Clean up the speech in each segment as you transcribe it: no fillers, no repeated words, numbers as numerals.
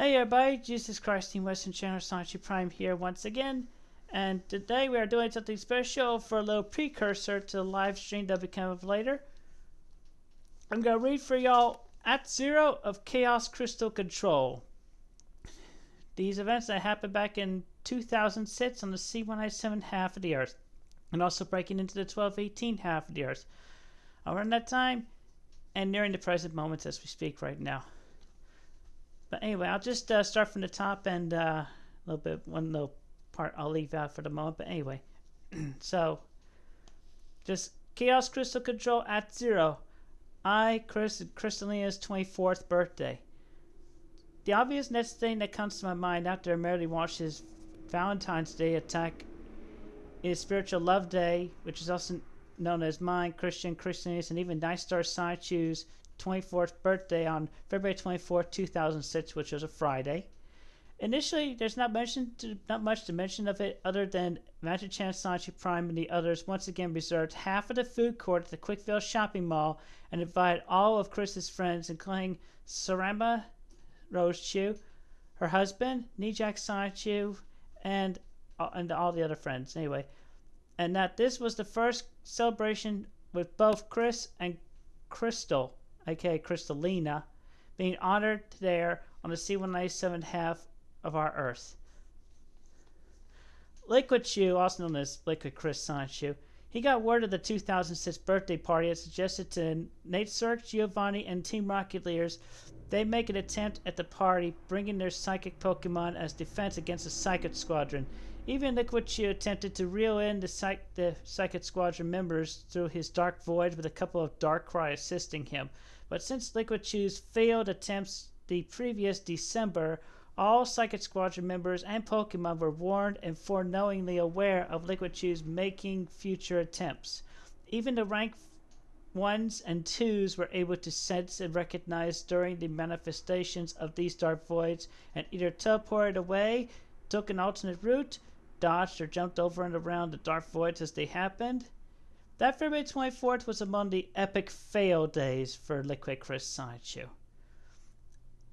Hey everybody, Jesus Christ Team Western Channel Sonichu Prime here once again. And today we are doing something special for a little precursor to the live stream that will come up later. I'm going to read for y'all At Zero of Chaos Crystal Control. These events that happened back in 2006 on the C197 half of the Earth. And also breaking into the 1218 half of the Earth. Around that time and nearing the present moments as we speak right now. But anyway, I'll just start from the top and one little part I'll leave out for the moment. But anyway, so just Chaos Crystal Control at Zero. Crystallina's 24th birthday. The obvious next thing that comes to my mind after I merely watched his Valentine's Day attack is Spiritual Love Day, which is also known as mine, Christianese, and even Night Star Sonichu's 24th birthday on February 24th, 2006, which was a Friday. Initially, there's not much to mention of it other than Magic Chan, Sonichu Prime, and the others once again reserved half of the food court at the Quickville shopping mall and invited all of Chris's friends, including Saramba Rose Chu, her husband, Nijak Sonichu, and all the other friends. Anyway, and that this was the first celebration with both Chris and Crystal, aka Crystallina, being honored there on the C197 half of our Earth. Liquid Chu, also known as Liquid Chris Sonichu, he got word of the 2006 birthday party and suggested to Nate Cirque, Giovanni, and Team Rocket leaders they make an attempt at the party, bringing their psychic Pokemon as defense against the Psychic Squadron. Even Liquid Chu attempted to reel in the Psychic Squadron members through his Dark Void with a couple of Darkrai assisting him. But since Liquid Chu's failed attempts the previous December, all Psychic Squadron members and Pokemon were warned and foreknowingly aware of Liquid Chu's making future attempts. Even the rank 1s and 2s were able to sense and recognize during the manifestations of these Dark Voids and either teleported away, took an alternate route, dodged or jumped over and around the Dark Voids as they happened. That February 24th was among the epic fail days for Liquid Chris Sonichu.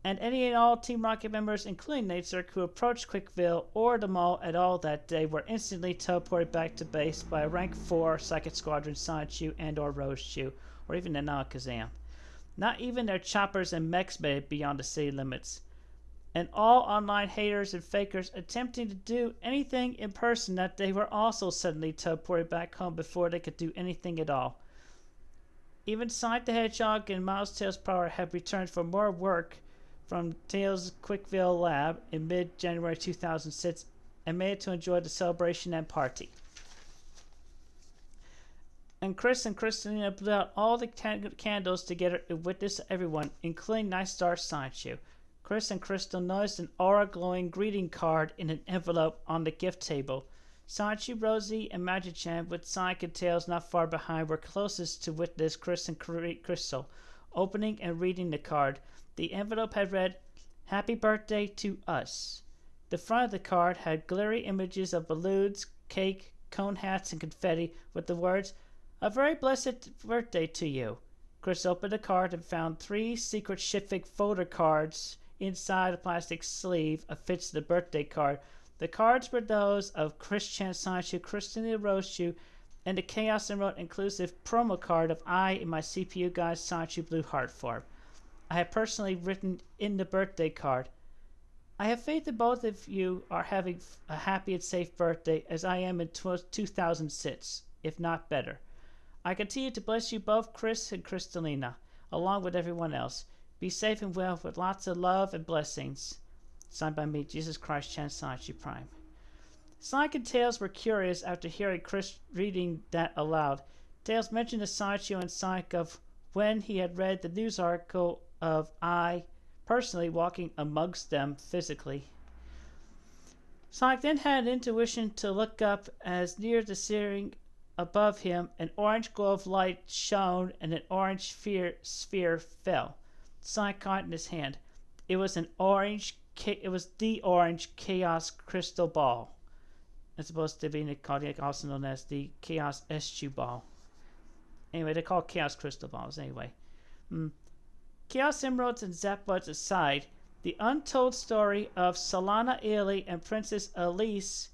And any and all Team Rocket members, including Nate Cirque, who approached Quickville or the mall at all that day were instantly teleported back to base by a rank 4 Psychic Squadron Sonichu and or Rose Chu, or even the Kazam. Not even their choppers and mechs made it beyond the city limits. And all online haters and fakers attempting to do anything in person that day were also suddenly teleported back home before they could do anything at all. Even Sonic the Hedgehog and Miles Tails Power have returned for more work from Tails' Quickville lab in mid-January 2006 and made it to enjoy the celebration and party. And Chris and Crystallina blew out all the candles together to witness everyone, including Night Star Sonichu. Chris and Crystal noticed an aura-glowing greeting card in an envelope on the gift table. Sonichu, Rosie, and Magic Chan, with Sonic and Tails not far behind, were closest to witness Chris and Crystal opening and reading the card. The envelope had read, "Happy birthday to us." The front of the card had glary images of balloons, cake, cone hats, and confetti with the words, "A very blessed birthday to you." Chris opened the card and found 3 secret shifting folder cards inside a plastic sleeve affixed to the birthday card. The cards were those of Chris Chan Sonichu, Crystallina Rose Chu, and the Chaos Emerald inclusive promo card of I in my CPU Guys Sonichu Blue Heart form. I have personally written in the birthday card, "I have faith that both of you are having a happy and safe birthday as I am in 2006, if not better. I continue to bless you both, Chris and Crystallina, along with everyone else. Be safe and well with lots of love and blessings." Signed by me, Jesus Christ Chan Sonichu Prime. Sonic and Tails were curious after hearing Chris reading that aloud. Tails mentioned to Sonichu and Sonic of when he had read the news article of I personally walking amongst them physically. Sonic then had an intuition to look up as near the ceiling above him an orange glow of light shone and an orange sphere fell. Sonic caught it in his hand. It was the orange Chaos Crystal Ball. It's supposed to be also known as the Chaos SQ Ball. Anyway, they're called Chaos Crystal Balls anyway. Chaos Emeralds and Zapbuds aside, The untold story of Solana Ely and Princess Elise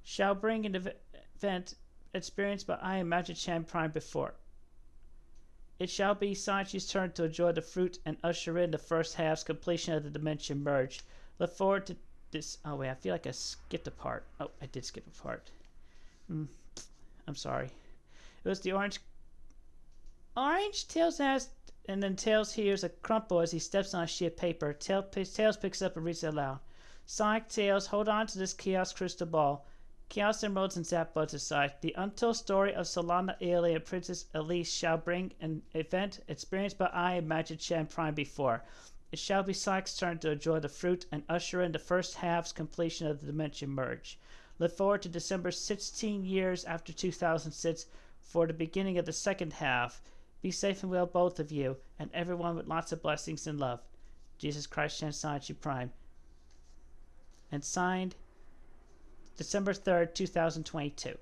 shall bring an event experienced by I and Magic Chan Prime before. It shall be Sonichu's turn to enjoy the fruit and usher in the first half's completion of the Dimension Merge. Look forward to this. Oh, wait, I feel like I skipped a part. Oh, I did skip a part. I'm sorry. It was the orange. Tails asked, and then Tails hears a crumple as he steps on a sheet of paper. Tails picks up and reads it aloud. Sonic, Tails, hold on to this Chaos Crystal Ball. Chaos Emeralds and Zapbuds aside, the untold story of Solana Ely and Princess Elise shall bring an event experienced by I and Magic Chan Prime before. It shall be Sonic's turn to enjoy the fruit and usher in the first half's completion of the Dimension Merge. Look forward to December 16 years after 2006 for the beginning of the second half. Be safe and well, both of you, and everyone with lots of blessings and love. Jesus Christ Chan Sonichu Prime. And signed, December 3rd, 2022.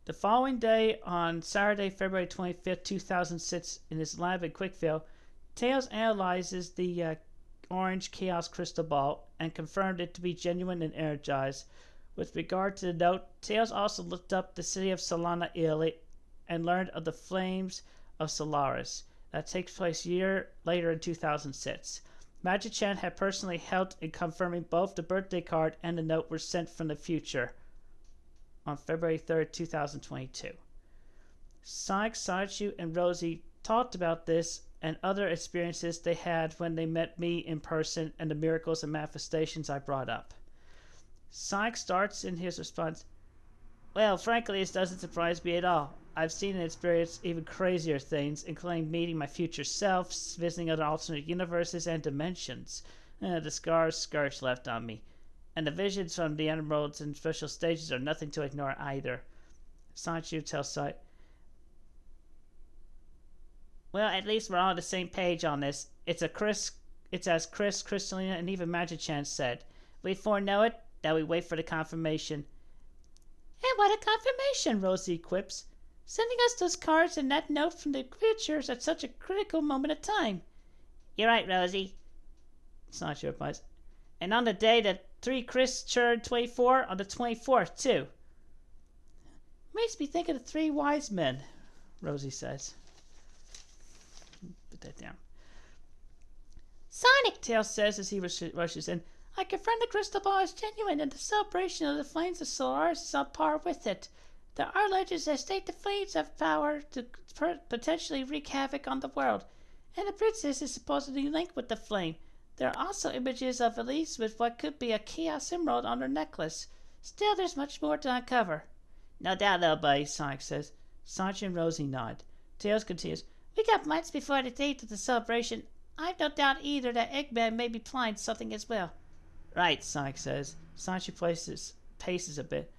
The following day, on Saturday, February 25th, 2006, in his lab in Quickville, Tails analyzes the orange Chaos Crystal Ball and confirmed it to be genuine and energized. With regard to the note, Tails also looked up the city of Solana Ely and learned of the Flames of Solaris. That takes place a year later in 2006. Magic Chan had personally helped in confirming both the birthday card and the note were sent from the future on February 3rd, 2022. Sonic, Sonichu, and Rosie talked about this and other experiences they had when they met me in person and the miracles and manifestations I brought up. Sonic starts in his response, well, frankly, this doesn't surprise me at all. I've seen and experienced even crazier things, including meeting my future selves, visiting other alternate universes and dimensions. The scars Scourge left on me. And the visions from the emeralds and special stages are nothing to ignore either. Sonichu tells Sonic, well, at least we're all on the same page on this. It's as Chris, Crystalina, and even Magic Chan said. We foreknow it, that we wait for the confirmation. And what a confirmation, Rosie quips. Sending us those cards and that note from the futures at such a critical moment of time. You're right, Rosie. Sonichu replies. And on the day that 3 Chris turned 24, on the 24th, too. Makes me think of the 3 wise men, Rosie says. Put that down. Sonic, Tails says as he rushes in. I confirm the crystal ball is genuine and the celebration of the flames of Solaris is on par with it. There are legends that state the flames have power to potentially wreak havoc on the world, and the princess is supposedly linked with the flame. There are also images of Elise with what could be a Chaos Emerald on her necklace. Still, there's much more to uncover. No doubt, little buddy, Sonic says. Sonic and Rosie nod. Tails continues. We got months before the date of the celebration. I've no doubt either that Eggman may be planning something as well. Right, Sonic says. Sonic paces a bit.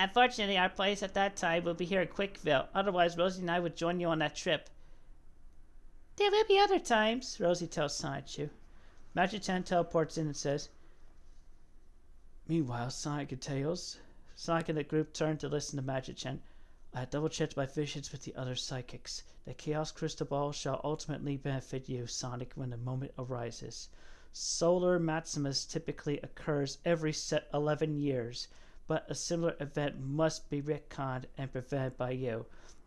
Unfortunately, our place at that time will be here in Quickville. Otherwise, Rosie and I would join you on that trip. There will be other times, Rosie tells Sonichu. Magic Chan teleports in and says, meanwhile, Sonic and Tails. Sonic and the group turn to listen to Magic Chan. I have double-checked my visions with the other psychics. The Chaos Crystal Ball shall ultimately benefit you, Sonic, when the moment arises. Solar Maximus typically occurs every 11 years, but a similar event must be retconned and prevented by you.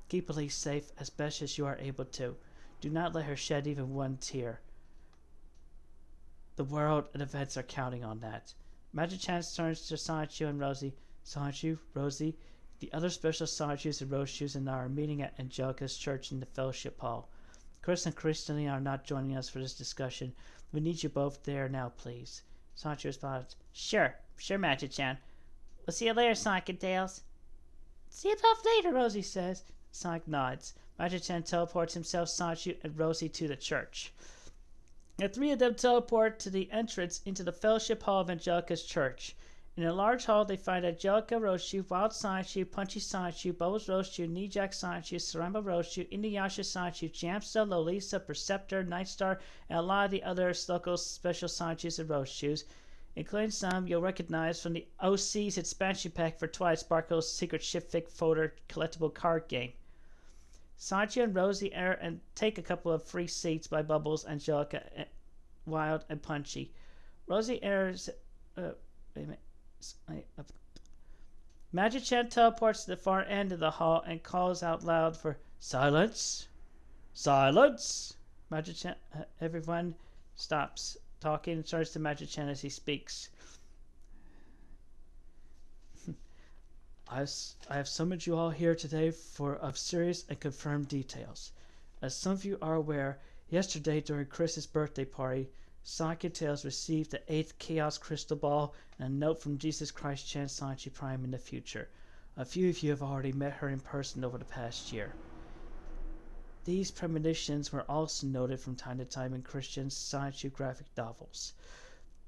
Keep Elise safe as best as you are able to. Do not let her shed even one tear. The world and events are counting on that. Magic Chan turns to Sonichu and Rosie. Sonichu, Rosie, the other special Sonichus and Rosechus and I are meeting at Angelica's church in the Fellowship Hall. Chris and Crystalina are not joining us for this discussion. We need you both there now, please. Sonichu responds, Sure, Magic Chan. We'll see you later, Sonic and Tails. See you both later, Rosie says. Sonic nods. Magic Chan teleports himself, Sonichu, and Rosie to the church. The 3 of them teleport to the entrance into the Fellowship Hall of Angelica's church. In a large hall, they find Angelica Roschu, Wild Sonichu, Punchy Sonichu, Bubbles Roschu, Nijak Sonichu, Saramba Roschu, Inuyasha Sonichu, Jamsta, Lolisa, Perceptor, Nightstar, and a lot of the other local special Sonichus and Roschus, including some you'll recognize from the OC's expansion pack for Twilight Sparkle's Secret Ship Fic Folder collectible card game. Sonichu and Rosie enter and take a couple of free seats by Bubbles, Angelica, Wild, and Punchy. Rosie enters. Wait a minute. Magic Chan teleports to the far end of the hall and calls out loud for silence. Silence! Magic Chan. Everyone stops talking and turns to Magic Chan as he speaks. I have summoned you all here today of serious and confirmed details. As some of you are aware, yesterday during Chris's birthday party, Sonic and Tails received the 8th Chaos Crystal Ball and a note from Jesus Christ Chan Sonichu Prime in the future. A few of you have already met her in person over the past year. These premonitions were also noted from time to time in Christian Sonichu graphic novels.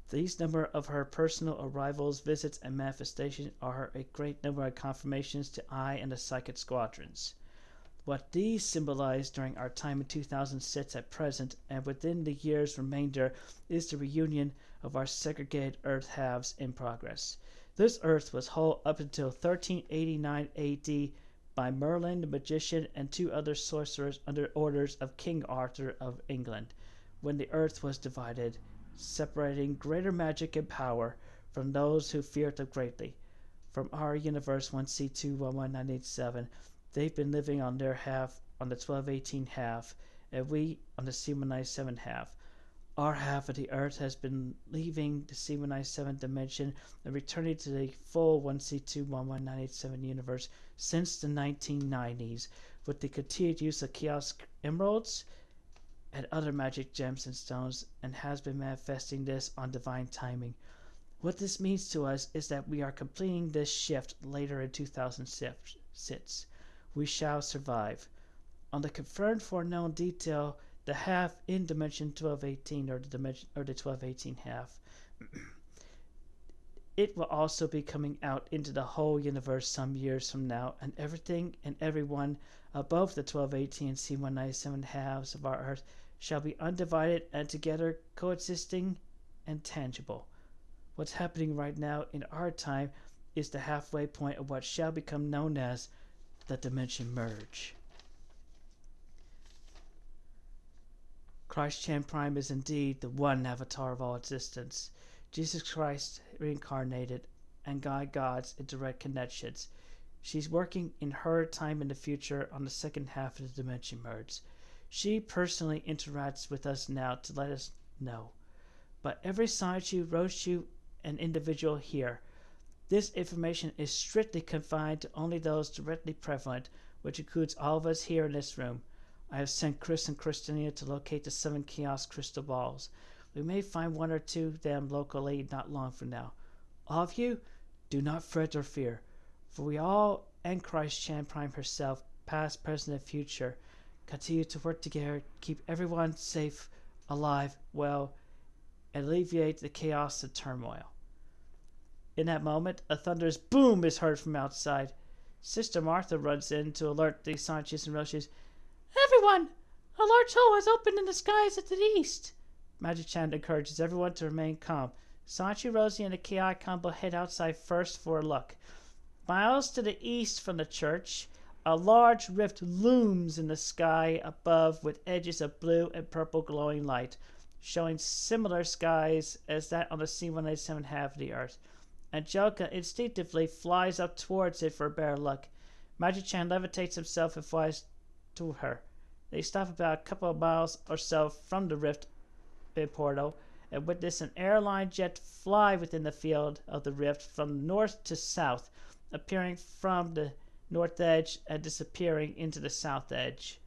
These number of her personal arrivals, visits, and manifestations are a great number of confirmations to I and the Psychic Squadrons. What these symbolize during our time in 2006 at present and within the year's remainder is the reunion of our segregated Earth halves in progress. This Earth was whole up until 1389 AD by Merlin the Magician and 2 other sorcerers under orders of King Arthur of England, when the Earth was divided, separating greater magic and power from those who feared them greatly. From our universe 1C2-11987, they've been living on their half, on the 1218 half, and we on the C197 half. Our half of the Earth has been leaving the C197 dimension and returning to the full 1C2-11987 universe since the 1990s, with the continued use of Chaos Emeralds and other magic gems and stones, and has been manifesting this on divine timing. What this means to us is that we are completing this shift later in 2006. We shall survive. On the confirmed foreknown detail, the half in dimension 1218 or the 1218 half, it will also be coming out into the whole universe some years from now, and everything and everyone above the 1218 and C197 halves of our Earth shall be undivided and together coexisting and tangible. What's happening right now in our time is the halfway point of what shall become known as the Dimension Merge. Christ Chan Prime is indeed the one avatar of all existence. Jesus Christ reincarnated and gods in direct connections. She's working in her time in the future on the second half of the Dimension Merge. She personally interacts with us now to let us know. But every Sonichu, Roshu, and individual here, this information is strictly confined to only those directly prevalent, which includes all of us here in this room. I have sent Chris and Christina to locate the 7 Chaos Crystal Balls. We may find 1 or 2 of them locally not long from now. All of you, do not fret or fear, for we all, and Christ Chan Prime herself, past, present, and future, continue to work together to keep everyone safe, alive, well, and alleviate the chaos and turmoil. In that moment, a thunderous boom is heard from outside. Sister Martha runs in to alert the Sonichus and Roshis. Everyone! A large hole has opened in the skies at the east. Magic Chan encourages everyone to remain calm. Sonichu, Rosie, and the Ki combo head outside first for a look. Miles to the east from the church, a large rift looms in the sky above with edges of blue and purple glowing light, showing similar skies as that on the C187 half of the Earth. Angelica instinctively flies up towards it for a better look. Magic Chan levitates himself and flies to her. They stop about a couple of miles or so from the rift portal and witness an airline jet fly within the field of the rift from north to south, appearing from the north edge and disappearing into the south edge.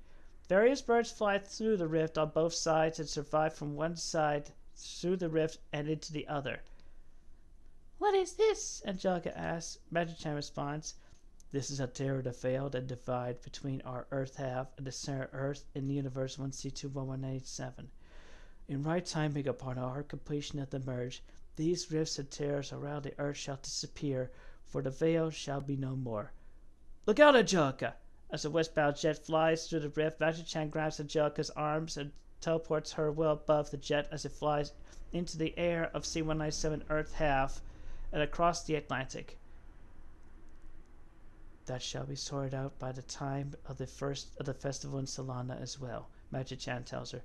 Various birds fly through the rift on both sides and survive from one side through the rift and into the other. What is this? Angelica asks. Magic Chan responds, this is a terror to failed and divide between our Earth half and the center Earth in the universe 1C2-1187. In right timing upon our completion of the merge, these rifts and tears around the Earth shall disappear, for the veil shall be no more. Look out, Angelica! As the westbound jet flies through the rift, Magic Chan grabs Angelica's arms and teleports her well above the jet as it flies into the air of C197 Earth half and across the Atlantic. That shall be sorted out by the time of the festival in Solana as well, Magic Chan tells her.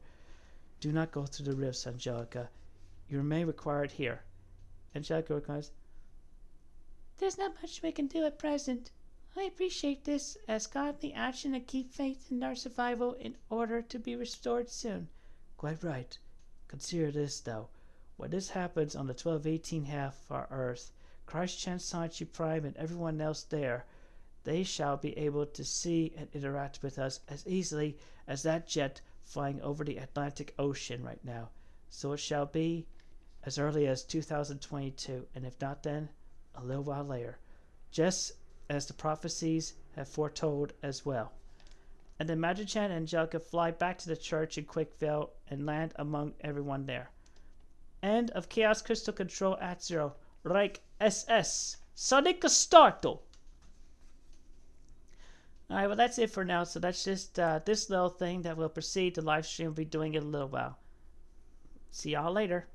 Do not go through the rifts, Angelica. You remain required here. Angelica replies, there's not much we can do at present. I appreciate this as godly action and keep faith in our survival in order to be restored soon. Quite right. Consider this, though. When this happens on the 1218 half of our Earth, Christ Chan, Sonichu Prime, and everyone else there, they shall be able to see and interact with us as easily as that jet flying over the Atlantic Ocean right now. So it shall be as early as 2022, and if not then, a little while later, just as the prophecies have foretold as well. And then Magic-chan and Angelica fly back to the church in Quickville and land among everyone there. End of Chaos Crystal Control at 0. Reich SS. Sonic Starto. Alright, well that's it for now. So that's just this little thing that will proceed. The live stream will be doing in a little while. See y'all later.